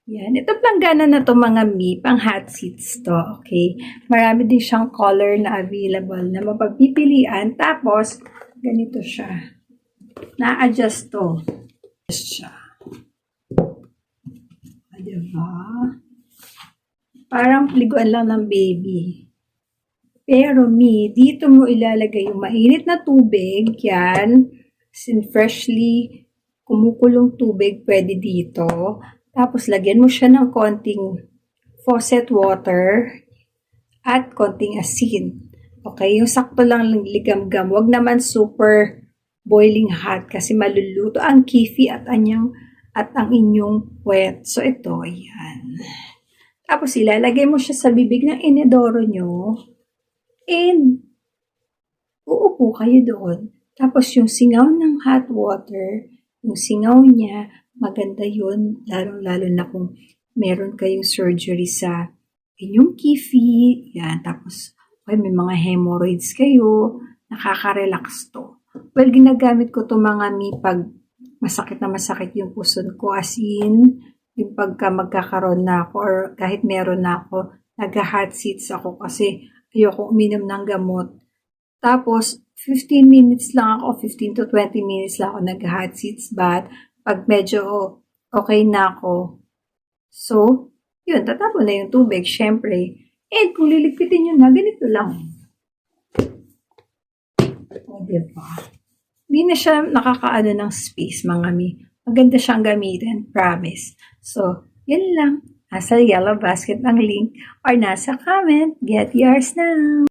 Yan. Ito planggana na to mga mi, pang hot seats to. Okay. Marami din siyang color na available na mapagpipilian. Tapos, ganito siya. Na-adjust to. Siya. Diba? Parang liguan lang ng baby. Pero mi, dito mo ilalagay yung mainit na tubig. Yan. Freshly kumukulong tubig pwede dito. Tapos, lagyan mo siya ng konting faucet water at konting asin. Okay? Yung sakto lang ligam-gam. Huwag naman super boiling hot kasi maluluto ang kifi at ang inyong wet. So, ito, ayan. Tapos, ilalagay mo siya sa bibig ng inedoro nyo and uupo kayo doon. Tapos, yung singaw ng hot water, yung singaw niya, maganda yun, lalo na kung meron kayong surgery sa inyong kifi, yan, tapos may mga hemorrhoids kayo, nakaka-relax to. Well, ginagamit ko to mga mi pag masakit yung puson ko, as in, yung pagka magkakaroon na ako or kahit meron na ako, nag-hot seats ako kasi ayoko uminom ng gamot. Tapos, 15 minutes lang ako, 15 to 20 minutes lang ako nag-hot seats bath. Pag medyo okay na ako, so, yun, tatapon na yung tubig, syempre. And kung liligpitin nyo na, ganito lang. O, diba? Hindi na siya nakakaano ng space, mga mi. Maganda siyang gamitin, promise. So, yun lang. Nasa yellow basket ang link or nasa comment. Get yours now!